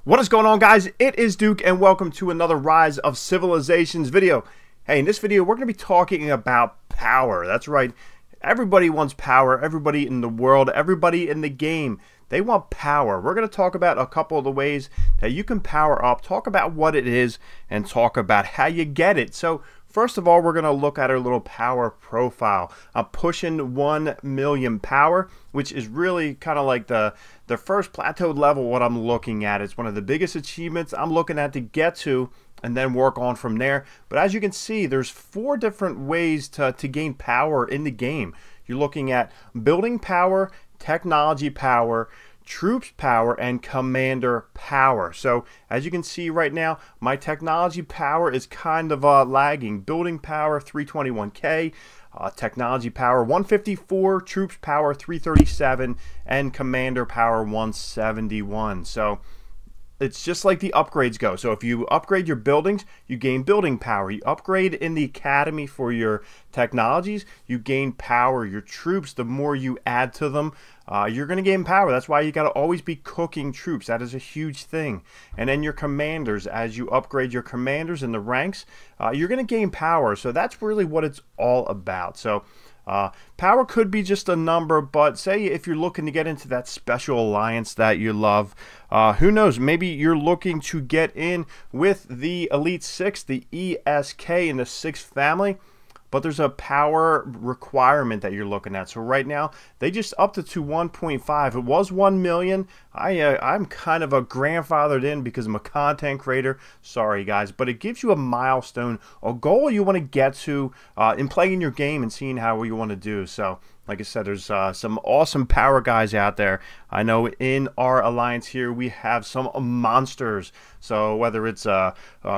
What is going on, guys? It is Duke, and welcome to another Rise of Civilizations video. Hey, in this video, we're going to be talking about power. That's right. Everybody wants power. Everybody in the world, everybody in the game, they want power. We're going to talk about a couple of the ways that you can power up, talk about what it is, and talk about how you get it. So, first of all, we're going to look at our little power profile. I'm pushing 1 million power, which is really kind of like the first plateaued level. What I'm looking at, it's one of the biggest achievements I'm looking at to get to, and then work on from there. But as you can see, there's 4 different ways to gain power in the game. You're looking at building power, technology power, troops power, and commander power. So as you can see right now, my technology power is kind of lagging. Building power 321k, technology power 154, troops power 337, and commander power 171. So it's just like the upgrades go. So if you upgrade your buildings, you gain building power. You upgrade in the academy for your technologies, you gain power. Your troops, the more you add to them, you're going to gain power. That's why you got to always be cooking troops. That is a huge thing. And then your commanders, as you upgrade your commanders in the ranks, you're going to gain power. So that's really what it's all about. So power could be just a number, but say if you're looking to get into that special alliance that you love, who knows, maybe you're looking to get in with the Elite 6, the ESK in the 6th family, but there's a power requirement that you're looking at. So right now, they just upped it to 1.5. It was 1 million. I'm kind of a grandfathered in because I'm a content creator. Sorry, guys. But it gives you a milestone, a goal you want to get to in playing your game and seeing how you want to do. So, like I said, there's some awesome power guys out there. I know in our alliance here, we have some monsters. So whether it's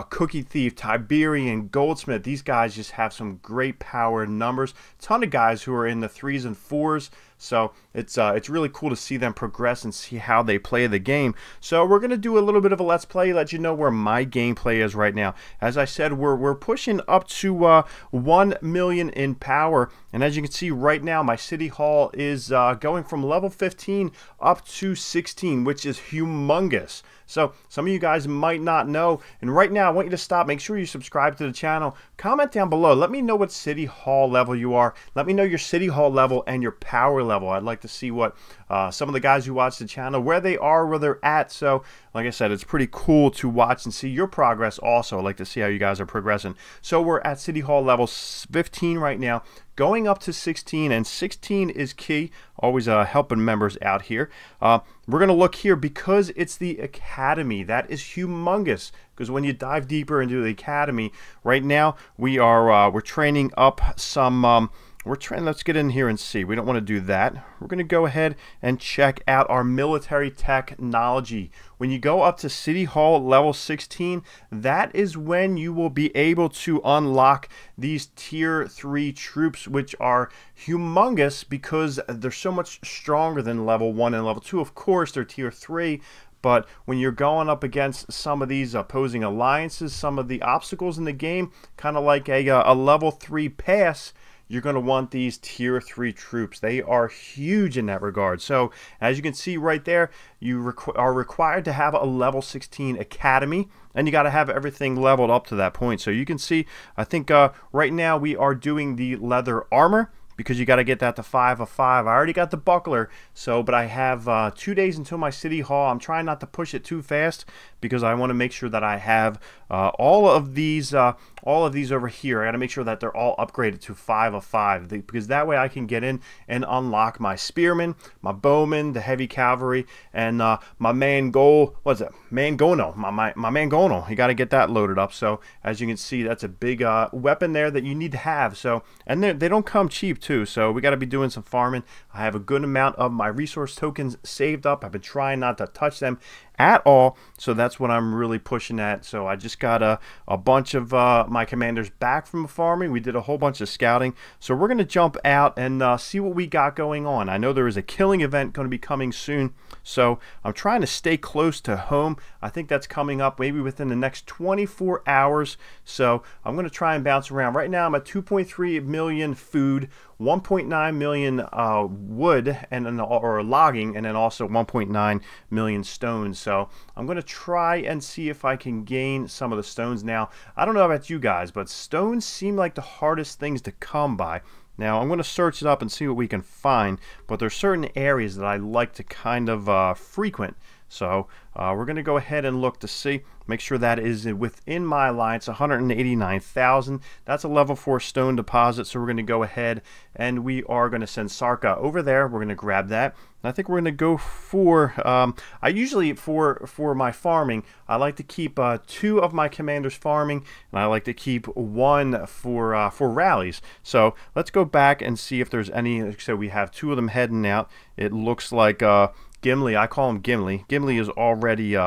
Cookie Thief, Tiberian, Goldsmith, these guys just have some great power numbers. Ton of guys who are in the 3s and 4s. So it's really cool to see them progress and see how they play the game. So we're gonna do a little bit of a let's play, let you know where my gameplay is right now. As I said, we're pushing up to 1 million in power, and as you can see right now, my city hall is going from level 15 up to 16, which is humongous. So some of you guys might not know, and right now I want you to stop. Make sure you subscribe to the channel. Comment down below. Let me know what city hall level you are. Let me know your city hall level and your power level. I'd like to see what some of the guys who watch the channel, where they are, where they're at. So like I said, it's pretty cool to watch and see your progress also. I'd like to see how you guys are progressing. So we're at city hall level 15 right now, going up to 16, and 16 is key. Always helping members out here. We're going to look here because it's the academy. That is humongous, because when you dive deeper into the academy, right now we are we're training up some let's get in here and see. We don't want to do that. We're going to go ahead and check out our military technology. When you go up to City Hall level 16, that is when you will be able to unlock these tier 3 troops, which are humongous because they're so much stronger than level 1 and level 2. Of course, they're tier 3. But when you're going up against some of these opposing alliances, some of the obstacles in the game, kind of like a level 3 pass, you're going to want these tier 3 troops. They are huge in that regard. So as you can see right there, you are required to have a level 16 academy, and you got to have everything leveled up to that point. So you can see, I think right now we are doing the leather armor, because you got to get that to 5 of 5. I already got the buckler, but I have 2 days until my city hall. I'm trying not to push it too fast because I want to make sure that I have all of these over here. I got to make sure that they're all upgraded to 5 of 5, because that way I can get in and unlock my spearmen, my bowmen, the heavy cavalry, and my Mangono. My Mangono. You got to get that loaded up. So as you can see, that's a big weapon there that you need to have. So, and they don't come cheap too, so we got to be doing some farming. I have a good amount of my resource tokens saved up. I've been trying not to touch them at all, so that's what I'm really pushing at. So I just got a bunch of my commanders back from farming. We did a whole bunch of scouting, so we're going to jump out and see what we got going on. I know there is a killing event going to be coming soon, so I'm trying to stay close to home. I think that's coming up maybe within the next 24 hours, so I'm going to try and bounce around. Right now I'm at 2.3 million food, 1.9 million wood and then, or logging, and then also 1.9 million stones. So I'm going to try and see if I can gain some of the stones. Now, I don't know about you guys, but stones seem like the hardest things to come by. Now, I'm going to search it up and see what we can find, but there's certain areas that I like to kind of frequent. So we're going to go ahead and look to see, make sure that is within my line. It's 189,000. That's a level 4 stone deposit. So we're going to go ahead and we are going to send Sarka over there. We're going to grab that. And I think we're going to go for, I usually for my farming, I like to keep 2 of my commanders farming, and I like to keep 1 for rallies. So let's go back and see if there's any. So we have 2 of them heading out. It looks like Gimli, I call him Gimli. Gimli is already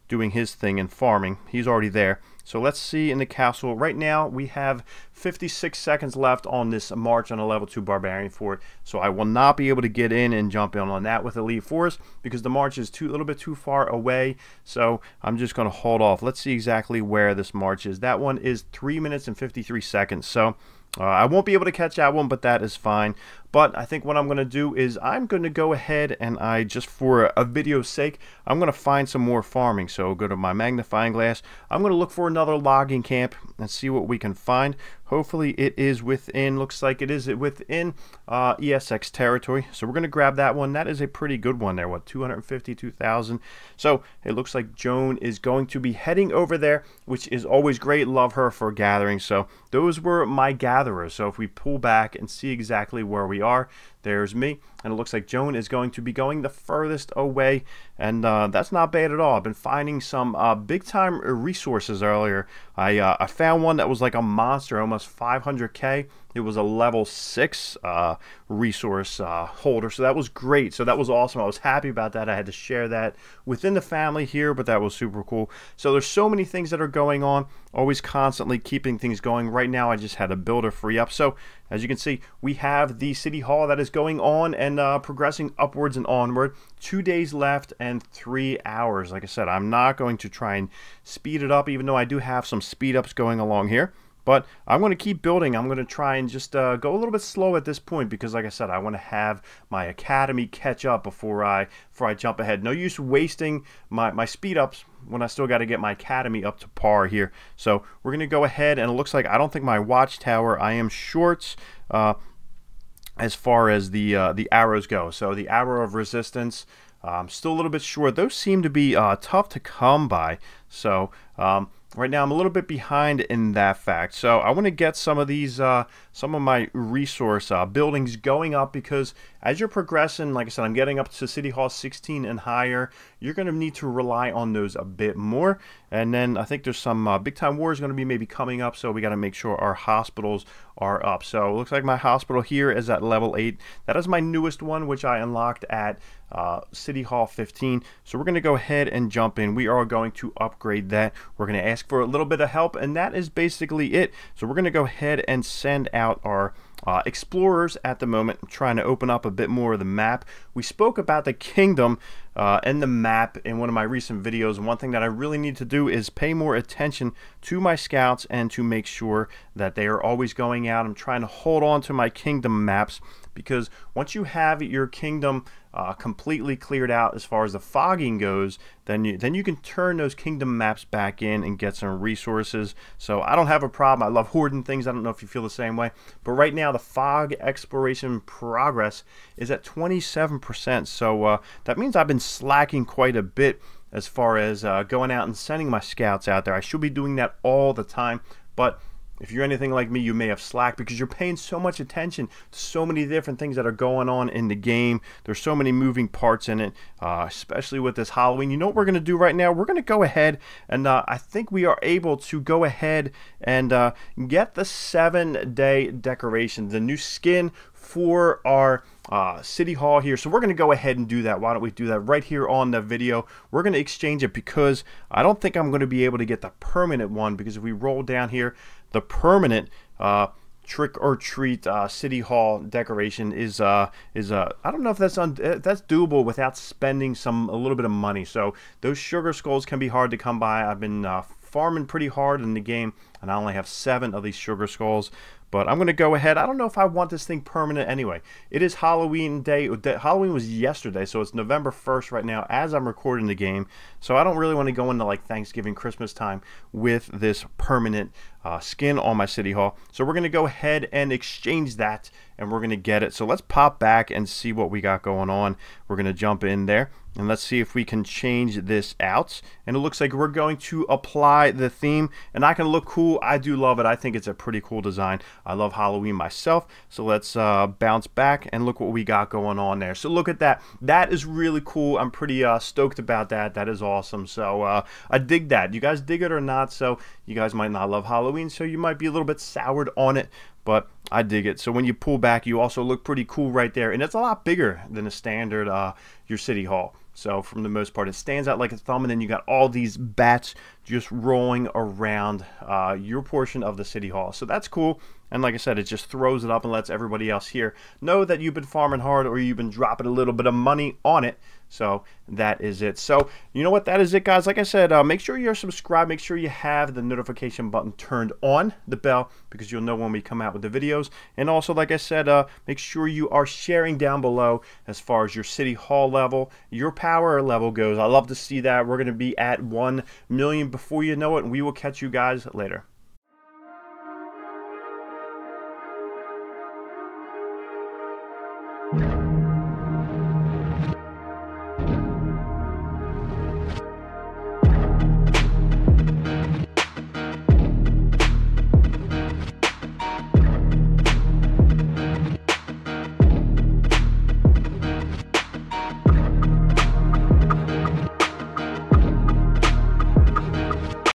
doing his thing in farming. He's already there. So let's see in the castle. Right now we have 56 seconds left on this march on a level 2 barbarian fort. So I will not be able to get in and jump in on that with Elite Force because the march is a little bit too far away. So I'm just going to hold off. Let's see exactly where this march is. That one is 3 minutes and 53 seconds. So I won't be able to catch that one, but that is fine. But I think what I'm going to do is I'm going to go ahead and just for a video's sake, I'm going to find some more farming. So go to my magnifying glass. I'm going to look for another logging camp and see what we can find. Hopefully it is within, looks like it is within ESX territory. So we're going to grab that one. That is a pretty good one there. What, 252,000? So it looks like Joan is going to be heading over there, which is always great. Love her for gathering. So those were my gatherers. So if we pull back and see exactly where we are, there's me, and it looks like Joan is going to be going the furthest away, and that's not bad at all. I've been finding some big time resources earlier. I found one that was like a monster, almost 500k. It was a level 6 resource holder, so that was great. So that was awesome. I was happy about that. I had to share that within the family here, but that was super cool. So there's so many things that are going on, always constantly keeping things going. Right now I just had a builder free up. So as you can see, we have the city hall that is going on and progressing upwards and onward. 2 days left and 3 hours. Like I said, I'm not going to try and speed it up, even though I do have some speed ups going along here. But I'm going to keep building. I'm going to try and just go a little bit slow at this point because, like I said, I want to have my academy catch up before I jump ahead. No use wasting my speed ups when I still got to get my academy up to par here. So we're going to go ahead, and it looks like I don't think my watchtower, I am short as far as the arrows go. So the arrow of resistance, I'm still a little bit short. Those seem to be tough to come by. So right now I'm a little bit behind in that fact. So I want to get some of these, some of my resource buildings going up, because as you're progressing, like I said, I'm getting up to City Hall 16 and higher. You're going to need to rely on those a bit more. And then I think there's some big time wars going to be maybe coming up, so we got to make sure our hospitals are up. So it looks like my hospital here is at level 8. That is my newest one, which I unlocked at City Hall 15. So we're going to go ahead and jump in. We are going to upgrade that. We're going to ask for a little bit of help, and that is basically it. So we're going to go ahead and send out our explorers at the moment. I'm trying to open up a bit more of the map. We spoke about the kingdom and the map in one of my recent videos, and one thing that I really need to do is pay more attention to my scouts and to make sure that they are always going out. I'm trying to hold on to my kingdom maps, because once you have your kingdom completely cleared out as far as the fogging goes, then you can turn those kingdom maps back in and get some resources. So I don't have a problem. I love hoarding things. I don't know if you feel the same way, but right now the fog exploration progress is at 27%. So that means I've been slacking quite a bit as far as going out and sending my scouts out there. I should be doing that all the time, but if you're anything like me, you may have slacked because you're paying so much attention to so many different things that are going on in the game. There's so many moving parts in it, especially with this Halloween. You know what we're going to do right now? We're going to go ahead and I think we are able to go ahead and get the 7-day decoration, the new skin for our City Hall here. So we're going to go ahead and do that. Why don't we do that right here on the video? We're going to exchange it because I don't think I'm going to be able to get the permanent one, because if we roll down here, the permanent trick or treat City Hall decoration is I don't know if that's doable without spending a little bit of money. So those sugar skulls can be hard to come by. I've been farming pretty hard in the game, and I only have 7 of these sugar skulls. But I'm going to go ahead. I don't know if I want this thing permanent anyway. It is Halloween day. Halloween was yesterday, so it's November 1st right now as I'm recording the game. So I don't really want to go into like Thanksgiving, Christmas time with this permanent skin on my City Hall. So we're going to go ahead and exchange that, and we're going to get it. So let's pop back and see what we got going on. We're going to jump in there, and let's see if we can change this out. And it looks like we're going to apply the theme, and I can look cool. I do love it. I think it's a pretty cool design. I love Halloween myself. So let's bounce back and look what we got going on there. So look at that. That is really cool. I'm pretty stoked about that. That is awesome. So I dig that. You guys dig it or not? So you guys might not love Halloween, so you might be a little bit soured on it, but I dig it. So when you pull back, you also look pretty cool right there, and it's a lot bigger than a standard your City Hall. So from the most part, it stands out like a thumb, and then you got all these bats just rolling around your portion of the City Hall. So that's cool. And like I said, it just throws it up and lets everybody else here know that you've been farming hard, or you've been dropping a little bit of money on it. So that is it. So you know what? That is it, guys. Like I said, make sure you're subscribed. Make sure you have the notification button turned on, the bell, because you'll know when we come out with the videos. And also, like I said, make sure you are sharing down below as far as your City Hall level, your power level goes. I love to see that. We're going to be at 1 million before you know it, and we will catch you guys later.